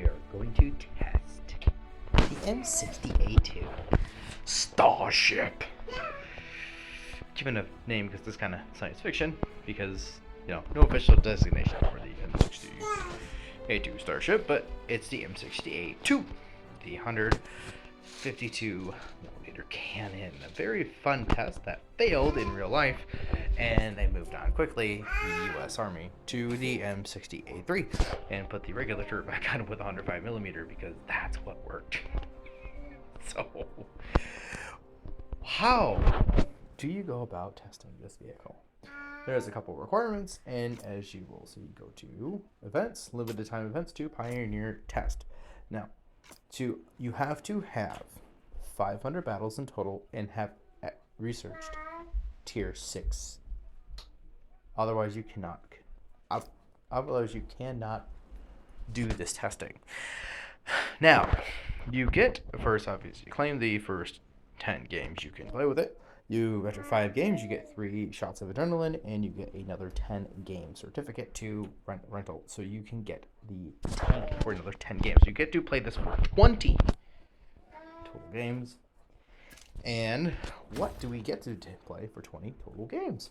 are going to test the M60A2 Starship. Given a name because this kind of science fiction, because no official designation for the M60A2 Starship, but it's the M60A2, the 152 millimeter cannon. A very fun test that failed in real life, and they moved on quickly, the U.S. Army, to the M60A3 and put the regular turret back on with 105 millimeter because that's what worked. So, how do you go about testing this vehicle? There's a couple requirements, and as you will see, go to events, limited time events, to Pioneer Test. Now, you have to have 500 battles in total and have researched tier 6. Otherwise, you cannot. Otherwise, you cannot do this testing. Now, you get first, obviously, claim the first 10 games you can play with it. After 5 games, you get 3 shots of adrenaline, and you get another 10 game certificate to rental. So you can get the 10 for another 10 games. You get to play this for 20 total games. And what do we get to play for 20 total games?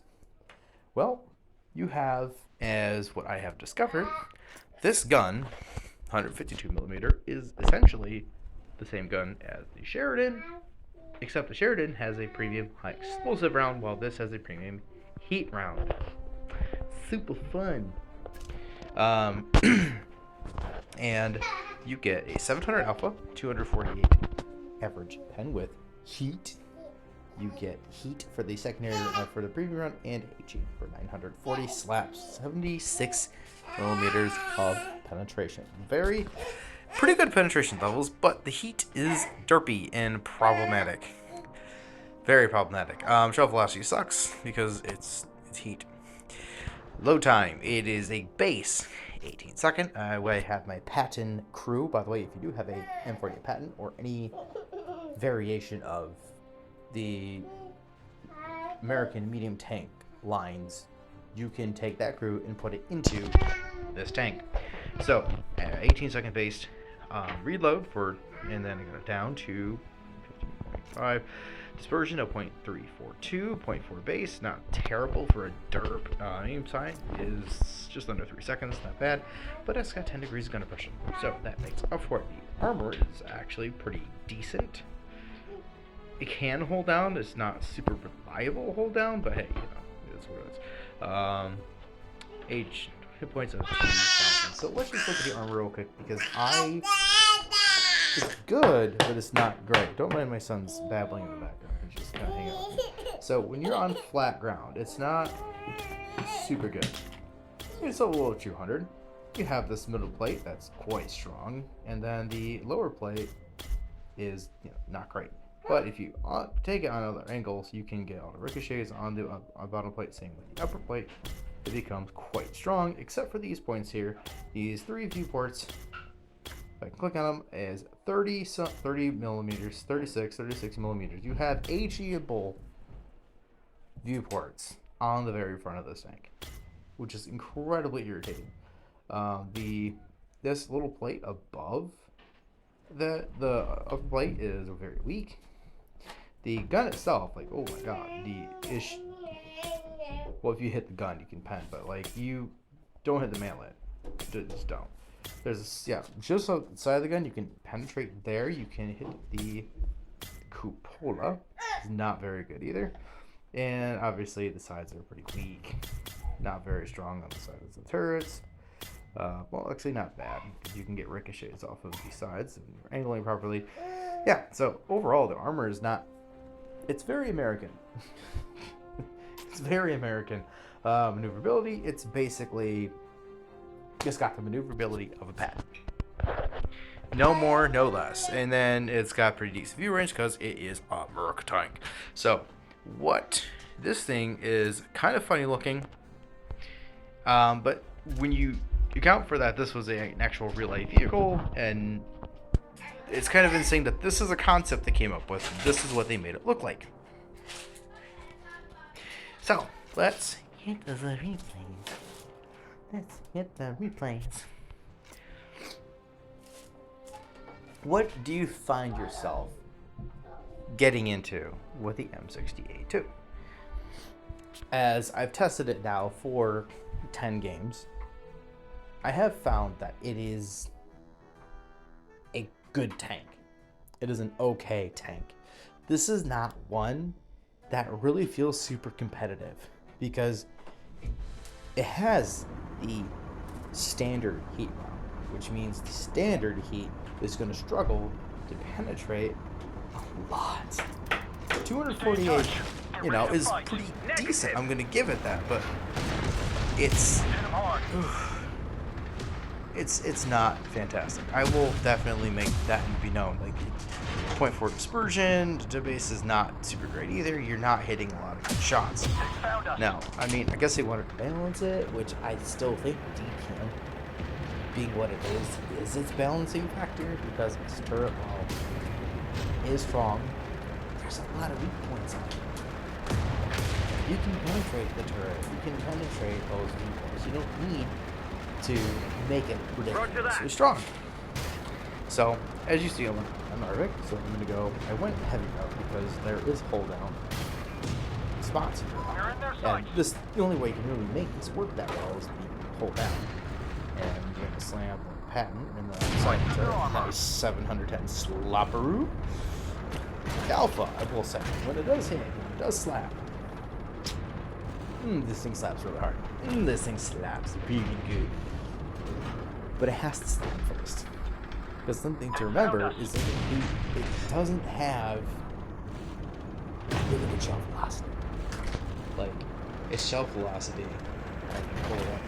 Well, you have, as what I have discovered, this gun, 152 millimeter, is essentially the same gun as the Sheridan, except the Sheridan has a premium high explosive round, while this has a premium heat round. Super fun. And you get a 700 alpha, 248 average pen with heat. You get heat for the secondary for the premium round, and HE for 940 slaps, 76 millimeters of penetration. Pretty good penetration levels, but the heat is derpy and problematic. Very problematic. Shell velocity sucks because it's heat. Load time, it is a base 18 second. I have my Patton crew. By the way, if you do have a M48 Patton or any variation of the American medium tank lines, you can take that crew and put it into this tank. So 18 second based reload and then go down to 15.5. Dispersion of 0.342, 0.4 base, not terrible for a derp. Aim sight is just under 3 seconds, not bad, but it's got 10 degrees of gun depression, so that makes up for it. The armor is actually pretty decent. It can hold down, it's not super reliable hold down, but hey, it is what it is. Hit points of 2,000. So let's just look at the armor real quick, because it's good, but it's not great. Don't mind my son's babbling in the background. He's just kind of hanging out with me. So when you're on flat ground, it's not super good. It's a little 200. You have this middle plate that's quite strong, and then the lower plate is not great. But if you take it on other angles, you can get all the ricochets on the bottom plate. Same with the upper plate. It becomes quite strong, except for these points here. These 3 viewports, if I click on them, is 30 millimeters, 36 millimeters. You have HE-able viewports on the very front of this tank, which is incredibly irritating. This little plate above the upper plate is very weak. The gun itself, oh my god, well, if you hit the gun, you can pen, but you don't hit the manlet. Just don't. Just outside of the gun, you can penetrate there. You can hit the cupola. It's not very good either. And obviously, the sides are pretty weak. Not very strong on the sides of the turrets. Well, actually, not bad, because you can get ricochets off of the sides if you're angling properly. Yeah, so overall, the armor is not. It's very American. It's very American. Maneuverability, it's basically just got the maneuverability of a Patton. No more, no less. And then it's got pretty decent view range because it is a Merc tank. So, this thing is kind of funny looking. But when you account for that, this was an actual real life vehicle, and it's kind of insane that this is a concept they came up with. This is what they made it look like. So, let's hit the replays. what do you find yourself getting into with the M60A2? As I've tested it now for 10 games, I have found that it is a good tank. It is an okay tank. This is not one that really feels super competitive because it has the standard heat round, which means the standard heat is going to struggle to penetrate a lot. 248, you know, is pretty decent. I'm going to give it that, but it's not fantastic. I will definitely make that be known. Like, 0.4 dispersion, the base is not super great either. You're not hitting a lot of good shots. Now, I mean, I guess they wanted to balance it, which I still think DPM, being what it is its balancing factor, because its turret wall is strong. There's a lot of weak points on it. You can penetrate the turret. You can penetrate those weak points. You don't need to make it ridiculously strong. So, as you see, I'm Arctic, so I'm going to go. I went heavy route because there is hold down spots here. And the only way you can really make this work that well is to be hold down. And you're going to slam the patent in the side turret. Nice 710 slapperoo. Alpha, I will say, when it does hit, when it does slap, this thing slaps really hard. This thing slaps really good. But it has to slap first. Because something to remember is that it doesn't have really good shelf velocity. Like, its shelf velocity, I can pull it up.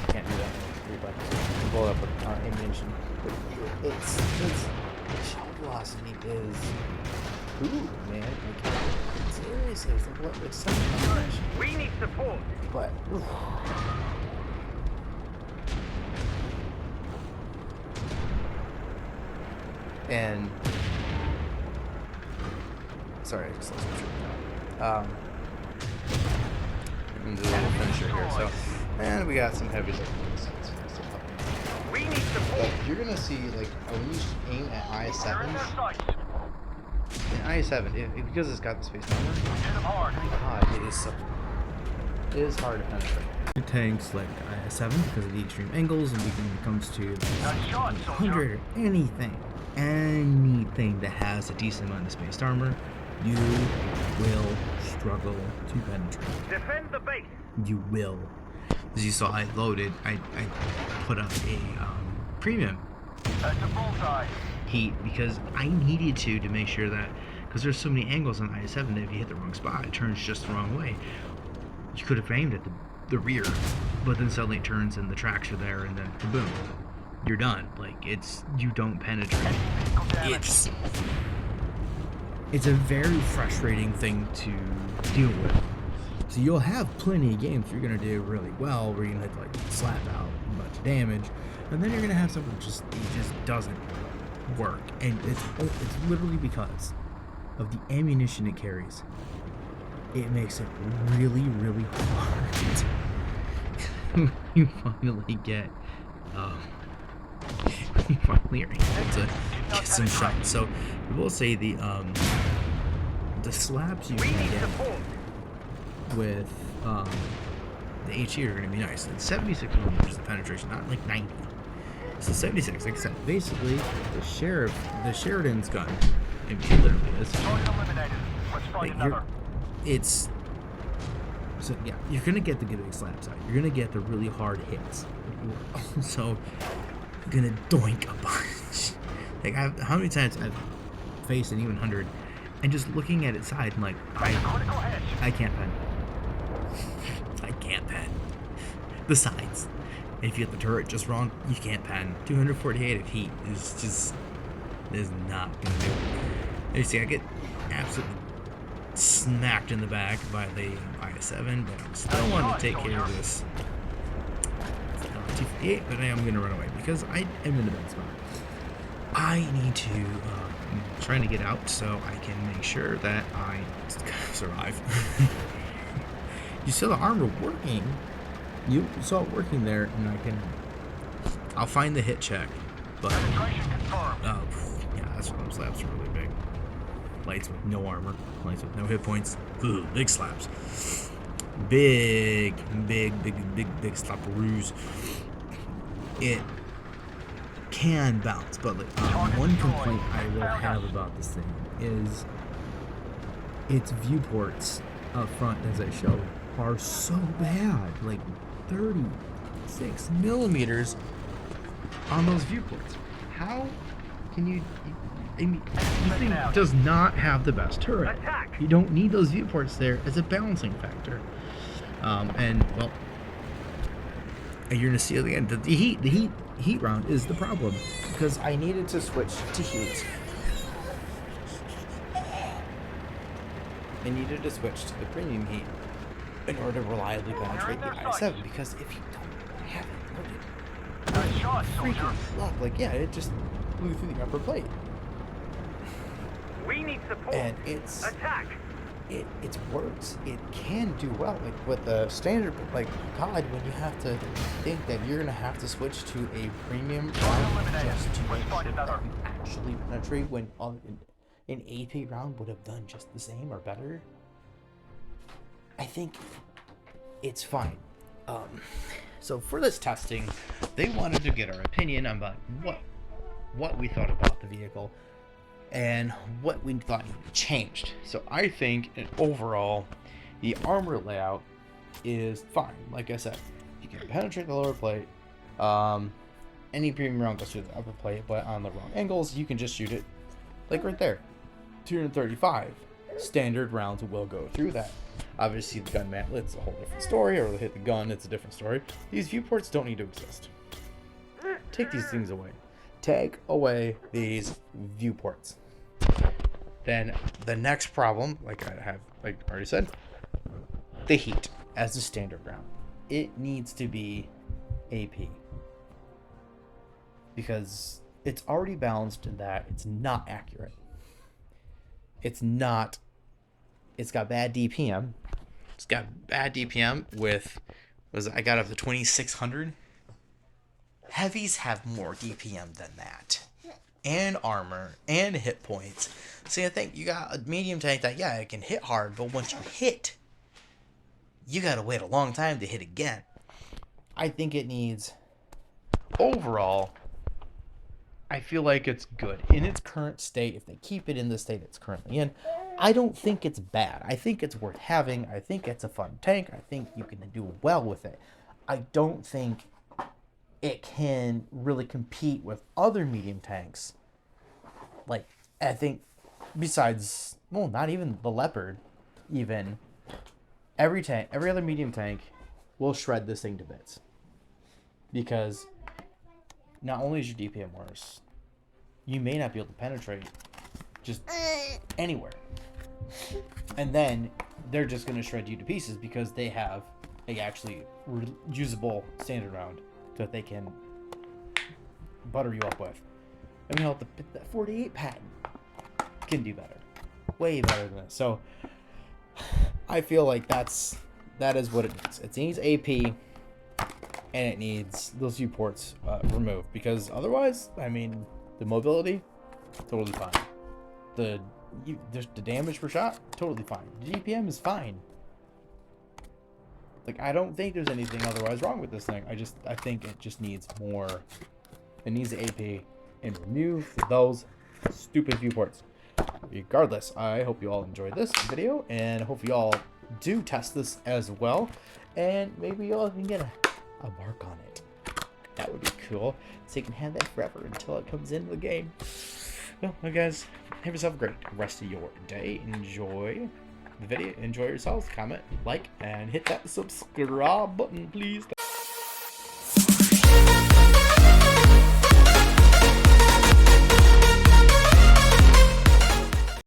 Can't do that with 3 buttons. I can pull it up with ammunition. But its shelf velocity is, ooh, man. Like, seriously, it's like what? It's such ammunition. We need support. But, and sorry, I just lost my train of thought. And do a little finisher here. So, and we got some heavy lifting. We need support. But you're gonna see, like, when you aim at IS-7s, in IS-7, because it's got the space armor, oh my god, it is hard to penetrate. Tanks like IS-7 because of the extreme angles, and when it comes to 100 or anything that has a decent amount of spaced armor, you will struggle to penetrate. Defend the base. You will. As you saw, I put up a premium That's a bullseye. heat because I needed to make sure that, because there's so many angles on IS-7 that if you hit the wrong spot, it turns just the wrong way. You could have aimed at the rear, but then suddenly it turns and the tracks are there, and then boom, you're done. Like, you don't penetrate. It's a very frustrating thing to deal with. So you'll have plenty of games where you're gonna do really well, where you're gonna like slap out a bunch of damage, and then you're gonna have something that just doesn't work, and it's literally because of the ammunition it carries. It makes it really, really hard. You finally get, you finally are able to get some shots. So I will say the slaps you can get with the HE are going to be nice. It's 76 millimeters of penetration, not like 90. So 76, like I said, basically the Sheridan's gun. It literally is. Like, it's so yeah, you're gonna get the good big slaps out. You're gonna get the really hard hits. You're also gonna doink a bunch. Like, how many times I've faced an even 100, and just looking at its side, I'm like, I can't pen. I can't pen. The sides. And if you get the turret just wrong, you can't pen. 248 of heat is not gonna do it. And you see, I get absolutely smacked in the back by the IS-7, but I still want to take care of this 258, but I am going to run away because I am in the bad spot. I need to, I'm trying to get out so I can make sure that I survive. You saw the armor working. You saw it working there, and I'll find the hit check, but, yeah, slabs. Some slabs are really big. Lights with no armor. Lights with no hit points. Ooh, big slabs. Big slapperoos. It can bounce, but like, one complaint I will have about this thing is its viewports up front, as I showed, are so bad. Like 36 millimeters on those viewports. How can you? I mean, this thing does not have the best turret. You don't need those viewports there as a balancing factor. And well, you're gonna see again the heat round is the problem, because I needed to switch to heat. I needed to switch to the premium heat in order to reliably penetrate the i7, because if you don't have it loaded, Good shot, soldier. freaking luck. Like, yeah, it just blew through the upper plate. We need support. And it's Attack. it works. It can do well. Like with the standard, like God, when you have to think that you're gonna have to switch to a premium round just to make sure that you actually penetrate, when an AP round would have done just the same or better. I think it's fine. So for this testing, they wanted to get our opinion about what we thought about the vehicle and what we thought changed. So I think overall, the armor layout is fine. Like I said, you can penetrate the lower plate. Any premium round goes through the upper plate, but on the wrong angles, you can just shoot it like right there. 235 standard rounds will go through that. Obviously, the gun mantlet's a whole different story, or hit the gun, it's a different story. These viewports don't need to exist. Take these things away. Take away these viewports. Then the next problem, like I already said, the heat as a standard round. It needs to be AP, because it's already balanced in that it's not accurate. It's got bad DPM. It's got bad DPM with, I got up to 2600. Heavies have more DPM than that, and armor and hit points. See, I think you got a medium tank that, yeah, it can hit hard, but once you hit, you gotta wait a long time to hit again. I think it needs, overall, I feel like it's good in its current state. If they keep it in the state it's currently in, I don't think it's bad. I think it's worth having. I think it's a fun tank. I think you can do well with it. I don't think it can really compete with other medium tanks. Like, I think besides, well, not even the Leopard, even every other medium tank will shred this thing to bits. Because not only is your DPM worse, you may not be able to penetrate just anywhere. And then they're just going to shred you to pieces because they have a actually usable standard round that they can butter you up with. I mean, the 48 patent can do better. Way better than this. So I feel like that is what it needs. It needs AP, and it needs those viewports removed, because otherwise, I mean, the mobility, totally fine. The damage per shot, totally fine. The DPM is fine. Like, I don't think there's anything otherwise wrong with this thing. I think it just needs more. It needs the AP and remove those stupid viewports. Regardless, I hope you all enjoyed this video, and I hope you all do test this as well, and maybe you all can get a mark on it. That would be cool, so you can have that forever until it comes into the game. Well, guys, have yourself a great rest of your day. Enjoy the video, enjoy yourselves, comment, like, and hit that subscribe button, please.